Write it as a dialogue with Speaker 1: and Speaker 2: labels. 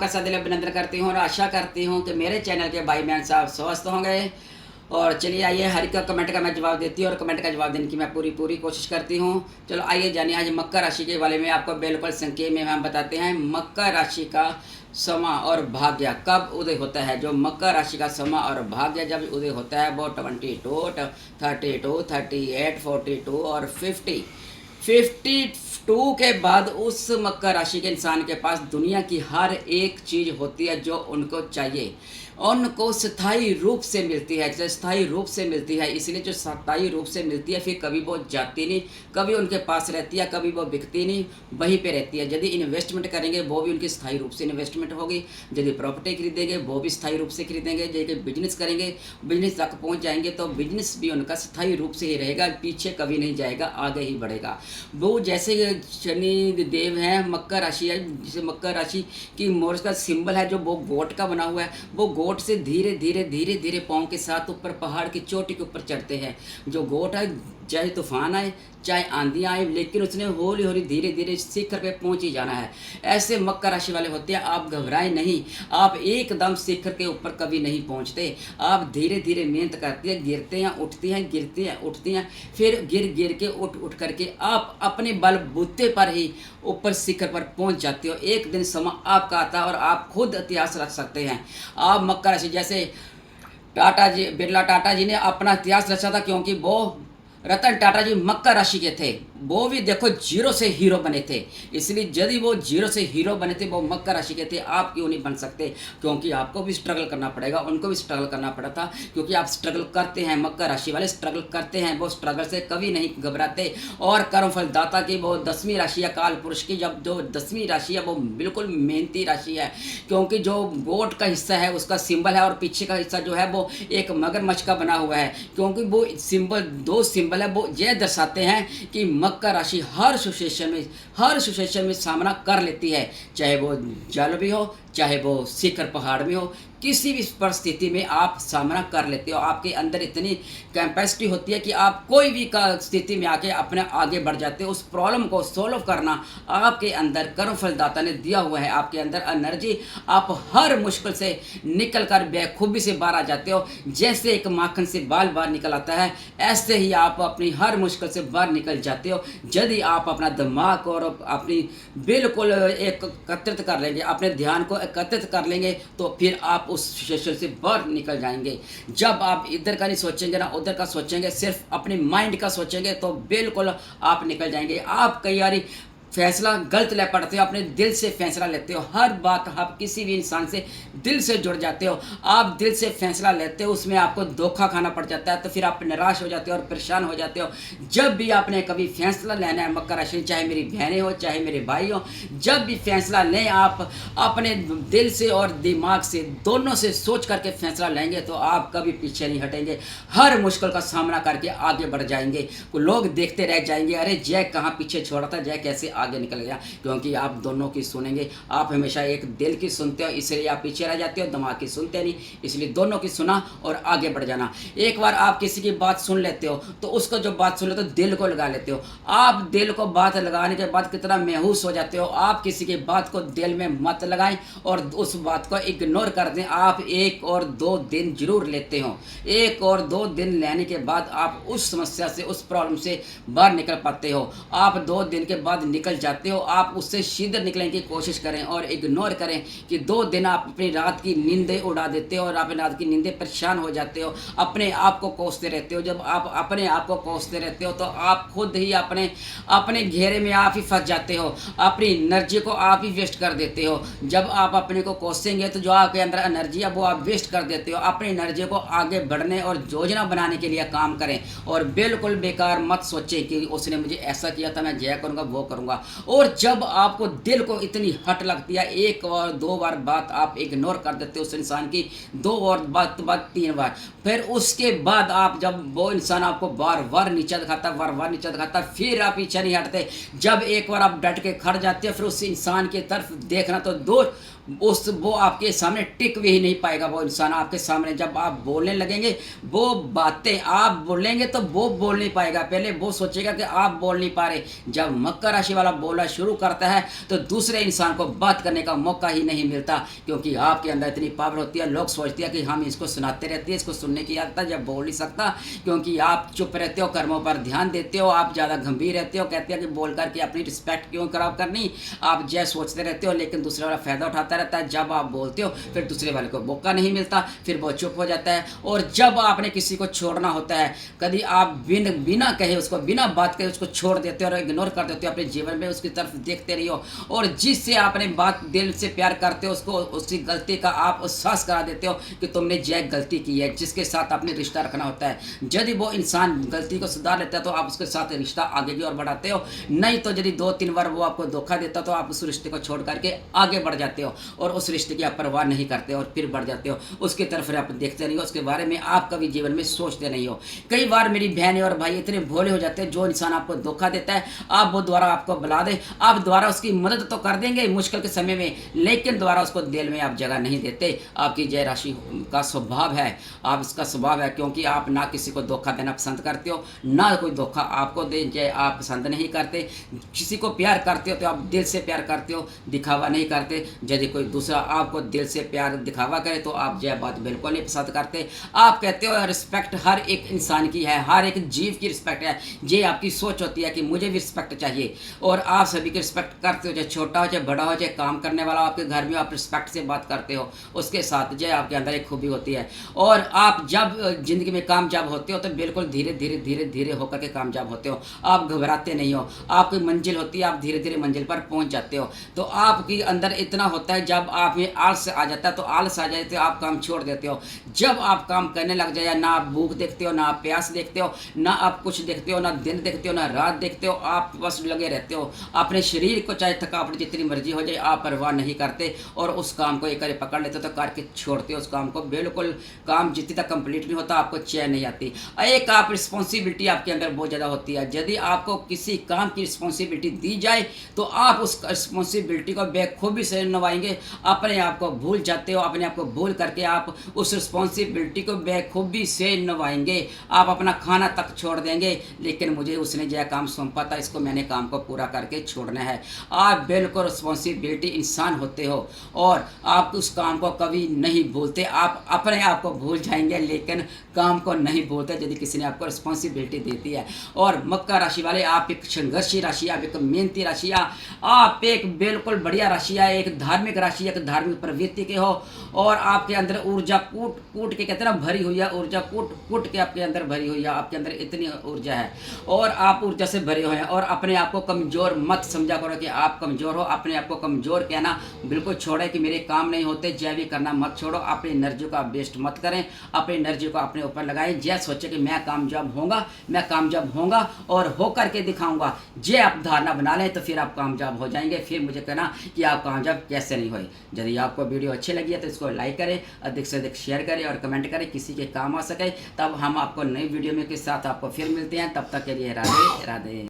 Speaker 1: आपका सदैव अभिनंदन करती हूँ और आशा करती हूँ कि मेरे चैनल के भाई बहन साहब स्वस्थ होंगे। और चलिए आइए, हर एक का कमेंट का मैं जवाब देती हूँ और कमेंट का जवाब देने की मैं पूरी कोशिश करती हूँ। चलो आइए जानिए आज मकर राशि के बारे में आपको बिल्कुल संक्षेप में हम बताते हैं। मकर राशि का समा और भाग्य कब उदय होता है। जो मकर राशि का समा और भाग्य जब उदय होता है वो 22, 32, 38, 42 और 52 के बाद उस मकर राशि के इंसान के पास दुनिया की हर एक चीज़ होती है जो उनको चाहिए, उनको स्थायी रूप से मिलती है। जो स्थायी रूप से मिलती है, इसलिए जो स्थायी रूप से मिलती है फिर कभी वो जाती नहीं, कभी उनके पास रहती है, कभी वो बिकती नहीं, वहीं पे रहती है। यदि इन्वेस्टमेंट करेंगे वो भी उनकी स्थायी रूप से इन्वेस्टमेंट होगी, यदि प्रॉपर्टी खरीदेंगे वो भी स्थायी रूप से खरीदेंगे, यदि बिजनेस करेंगे बिजनेस तक पहुंच जाएंगे तो बिजनेस भी उनका स्थायी रूप से ही रहेगा, पीछे कभी नहीं जाएगा, आगे ही बढ़ेगा। वो जैसे शनि देव हैं, मकर राशि है, जिसे मकर राशि की मोर का सिंबल है जो वो गोट का बना हुआ है, वो गोट से धीरे धीरे पाँव के साथ ऊपर पहाड़ की चोटी के ऊपर चढ़ते हैं। जो गोट है चाहे तूफान आए चाहे आंधी आए, लेकिन उसने हौली हौली धीरे धीरे शिखर पे पहुंच ही जाना है। ऐसे मकर राशि वाले होते हैं। आप घबराएं नहीं, आप एकदम शिखर के ऊपर कभी नहीं पहुंचते। आप धीरे धीरे मेहनत करते हैं, गिरते हैं उठती हैं, गिरते हैं उठती हैं, फिर गिर के उठ करके आप अपने बलबूते पर ही ऊपर शिखर पर पहुंच जाते हो। एक दिन समय आपका आता है और आप खुद इतिहास रख सकते हैं। आप मकर राशि जैसे बिरला टाटा जी ने अपना इतिहास रचा था, क्योंकि वो रतन टाटा जी मकर राशि के थे। वो भी देखो जीरो से हीरो बने थे, इसलिए यदि वो जीरो से हीरो बने थे, वो मकर राशि के थे, आप क्यों नहीं बन सकते? क्योंकि आपको भी स्ट्रगल करना पड़ेगा, उनको भी स्ट्रगल करना पड़ा था, क्योंकि आप स्ट्रगल करते हैं। मकर राशि वाले स्ट्रगल करते हैं, वो स्ट्रगल से कभी नहीं घबराते। और कर्मफल दाता की वो 10वीं राशि है काल पुरुष की, जब जो 10वीं राशि है वो बिल्कुल मेहनती राशि है, क्योंकि जो गोट का हिस्सा है उसका सिंबल है और पीछे का हिस्सा जो है वो एक मगरमच्छ का बना हुआ है, क्योंकि वो सिंबल दो सिंबल है वो यह दर्शाते हैं कि मकर राशि हर सिचुएशन में सामना कर लेती है, चाहे वो जल भी हो चाहे वो शिखर पहाड़ में हो, किसी भी परिस्थिति में आप सामना कर लेते हो। आपके अंदर इतनी कैपेसिटी होती है कि आप कोई भी स्थिति में आके अपने आगे बढ़ जाते हो। उस प्रॉब्लम को सोल्व करना आपके अंदर कर्मफलदाता ने दिया हुआ है, आपके अंदर एनर्जी। आप हर मुश्किल से निकल कर बेखूबी से बाहर आ जाते हो। जैसे एक माखन से बाल बाहर निकल आता है, ऐसे ही आप अपनी हर मुश्किल से बाहर निकल जाते हो। यदि आप अपना दिमाग और अपनी बिल्कुल एकत्रित कर लेंगे, अपने ध्यान को एकत्रित कर लेंगे, तो फिर आप उस सिचुएशन से बाहर निकल जाएंगे। जब आप इधर का नहीं सोचेंगे ना उधर का सोचेंगे, सिर्फ अपने माइंड का सोचेंगे, तो बिल्कुल आप निकल जाएंगे। आप कई बार फैसला गलत ले पड़ते हो, अपने दिल से फैसला लेते हो। हर बात आप किसी भी इंसान से दिल से जुड़ जाते हो, आप दिल से फैसला लेते हो, उसमें आपको धोखा खाना पड़ जाता है, तो फिर आप निराश हो जाते हो और परेशान हो जाते हो। जब भी आपने कभी फैसला लेना है मकर राशि, चाहे मेरी बहनें हो चाहे मेरे भाई हो, जब भी फैसला लें आप अपने दिल से और दिमाग से दोनों से सोच करके फैसला लेंगे, तो आप कभी पीछे नहीं हटेंगे। हर मुश्किल का सामना करके आगे बढ़ जाएंगे। लोग देखते रह जाएंगे, अरे जय कहाँ पीछे छोड़ा था, जय कैसे आगे निकल गया, क्योंकि आप दोनों की सुनेंगे। आप हमेशा एक दिल की सुनते हो, इसलिए आप पीछे रह जाते हो, दिमाग की सुनते नहीं, इसलिए दोनों की सुना और आगे बढ़ जाना। एक बार आप किसी की बात सुन लेते हो तो उसको जो बात सुन लेते हो दिल को लगा लेते हो। आप दिल को बात लगाने के बाद कितना महसूस हो जाते हो। आप किसी की बात को दिल में मत लगाएं और उस बात को इग्नोर कर दें। आप 1 और 2 दिन जरूर लेते हो, 1 और 2 दिन लेने के बाद आप उस समस्या से, उस प्रॉब्लम से बाहर निकल पाते हो। आप 2 दिन के बाद निकल जाते हो, आप उससे सीधे निकलने की कोशिश करें और इग्नोर करें कि 2 दिन आप अपनी रात की नींदें उड़ा देते हो और अपनी रात की नींदें परेशान हो जाते हो, अपने आप को कोसते रहते हो। जब आप अपने आप को कोसते रहते हो तो आप खुद ही अपने घेरे में आप ही फंस जाते हो, अपनी एनर्जी को आप ही वेस्ट कर देते हो। जब आप अपने को कोसेंगे तो जो आपके अंदर एनर्जी है वो आप वेस्ट कर देते हो। अपनी एनर्जी को आगे बढ़ने और योजना बनाने के लिए काम करें और बिल्कुल बेकार मत सोचें कि उसने मुझे ऐसा किया था मैं जय करूँगा वो करूँगा। और जब आपको दिल को इतनी हट लगती है, 1 और 2 बार बात आप इग्नोर कर देते हो उस इंसान की, 2 और बात 3 बार, फिर उसके बाद आप जब वो इंसान आपको बार बार नीचा दिखाता, फिर आप पीछे नहीं हटते। जब एक बार आप डट के खड़ जाते हो, फिर उस इंसान की तरफ देखना तो दूर, वो आपके सामने टिक भी ही नहीं पाएगा। वो इंसान आपके सामने जब आप बोलने लगेंगे, वो बातें आप बोलेंगे तो वो बोल नहीं पाएगा। पहले वो सोचेगा कि आप बोल नहीं पा रहे। जब मकर राशि वाला बोलना शुरू करता है तो दूसरे इंसान को बात करने का मौका ही नहीं मिलता, क्योंकि आपके अंदर इतनी पावर होती है। लोग सोचते हैं कि हम इसको सुनाते रहते हैं, इसको सुनने की आदत है, जब बोल नहीं सकता, क्योंकि आप चुप रहते हो, कर्मों पर ध्यान देते हो, आप ज़्यादा गंभीर रहते हो। कहते हैं कि बोल करके अपनी रिस्पेक्ट क्यों खराब करनी, आप जय सोचते रहते हो, लेकिन दूसरे वाला फ़ायदा उठाता रहता है। जब आप बोलते हो फिर दूसरे वाले को मौका नहीं मिलता, फिर वो चुप हो जाता है। और जब आपने किसी को छोड़ना होता है, कभी आप बिना कहे उसको, बिना बात कहे उसको छोड़ देते हो और इग्नोर कर देते हो, अपने जीवन में उसकी तरफ देखते रहिए। और जिससे आपने बात दिल से प्यार करते हो, उसको उसकी गलती का आप एहसास करा देते हो कि तुमने जय गलती की है, जिसके साथ आपने रिश्ता रखना होता है। यदि वो इंसान गलती को सुधार लेता है तो आप उसके साथ रिश्ता आगे की ओर बढ़ाते हो, नहीं तो यदि 2-3 बार वो आपको धोखा देता तो आप उस रिश्ते को छोड़ करके आगे बढ़ जाते हो और उस रिश्ते की आप परवाह नहीं करते हो और फिर बढ़ जाते हो। उसकी तरफ आप देखते नहीं हो, उसके बारे में आप कभी जीवन में सोचते नहीं हो। कई बार मेरी बहनें और भाई इतने भोले हो जाते हैं, जो इंसान आपको धोखा देता है, आप वो द्वारा आपको बुला दे, आप द्वारा उसकी मदद तो कर देंगे मुश्किल के समय में, लेकिन द्वारा उसको दिल में आप जगह नहीं देते। आपकी जय राशि का स्वभाव है, आप इसका स्वभाव है, क्योंकि आप ना किसी को धोखा देना पसंद करते हो, ना कोई धोखा आपको दे जय आप पसंद नहीं करते। किसी को प्यार करते हो तो आप दिल से प्यार करते हो, दिखावा नहीं करते। यदि कोई दूसरा आपको दिल से प्यार दिखावा करे तो आप जय बात बिल्कुल नहीं पसंद करते। आप कहते हो रिस्पेक्ट हर एक इंसान की है, हर एक जीव की रिस्पेक्ट है। ये आपकी सोच होती है कि मुझे भी रिस्पेक्ट चाहिए, और आप सभी की रिस्पेक्ट करते हो, चाहे छोटा हो, चाहे बड़ा हो, चाहे काम करने वाला आपके घर में, आप रिस्पेक्ट से बात करते हो उसके साथ। जय आपके अंदर एक खूबी होती है। और आप जब जिंदगी में कामयाब होते हो तो बिल्कुल धीरे धीरे धीरे धीरे होकर के कामयाब होते हो। आप घबराते नहीं हो, आपकी मंजिल होती है, आप धीरे धीरे मंजिल पर पहुंच जाते हो। तो आपके अंदर इतना होता है, जब आप में आलस आ जाता है तो आलस आ जाए तो आप काम छोड़ देते हो। जब आप काम करने लग जाए, ना आप भूख देखते हो, ना आप प्यास देखते हो, ना आप कुछ देखते हो, ना दिन देखते हो, ना रात देखते हो, आप बस लगे रहते हो अपने शरीर को, चाहे थकावट जितनी मर्जी हो जाए, आप परवाह नहीं करते और उस काम को एक बार पकड़ लेते हो तो करके छोड़ते हो उस काम को। बिल्कुल काम जितनी तक कंप्लीट नहीं होता आपको चैन नहीं आती। एक आप रिस्पॉन्सिबिलिटी आपके अंदर बहुत ज़्यादा होती है। यदि आपको किसी काम की रिस्पॉन्सिबिलिटी दी जाए तो आप उस रिस्पॉन्सिबिलिटी को बेखूबी से निभाएंगे, अपने आप को भूल जाते हो, अपने आप को भूल करके आप उस रिस्पॉन्सिबिलिटी को बेखूबी से निभाएंगे। आप अपना खाना तक छोड़ देंगे, लेकिन मुझे उसने जो काम सौंपा था, इसको मैंने काम को पूरा करके छोड़ना है। आप बिल्कुल रिस्पॉन्सिबिलिटी इंसान होते हो और आप उस काम को कभी नहीं भूलते। आप अपने आप को भूल जाएंगे लेकिन काम को नहीं भूलते यदि किसी ने आपको रिस्पॉन्सिबिलिटी देती है। और मकर राशि वाले, आप एक संघर्षी राशि, आप एक मेहनती राशि, आप एक बिल्कुल बढ़िया राशि है, एक धार्मिक राशि, एक धार्मिक प्रवृत्ति के हो और आपके अंदर ऊर्जा कूट कूट के कहते हैं ना भरी हुई है, ऊर्जा कूट कूट के आपके अंदर भरी हुई है। आपके अंदर इतनी ऊर्जा है और आप ऊर्जा से भरे हुए हैं। और अपने आप को कमज़ोर मत समझा करो कि आप कमज़ोर हो। अपने आप को कमज़ोर कहना बिल्कुल छोड़े कि मेरे काम नहीं होते, जय भी करना मत छोड़ो। अपनी एनर्जी का वेस्ट मत करें, अपनी एनर्जी को अपने ऊपर लगाएं। जय सोचे कि मैं कामयाब होऊंगा, मैं कामयाब होऊंगा और हो करके दिखाऊंगा। जय आप धारणा बना लें तो फिर आप कामयाब हो जाएंगे। फिर मुझे कहना कि आप कामयाब कैसे नहीं हुए। यदि आपको वीडियो अच्छी लगी है तो इसको लाइक करें, अधिक से अधिक शेयर करें और कमेंट करें, किसी के काम आ सके। तब हम आपको नई वीडियो में के साथ आपको फिर मिलते हैं। तब तक के लिए राधे राधे।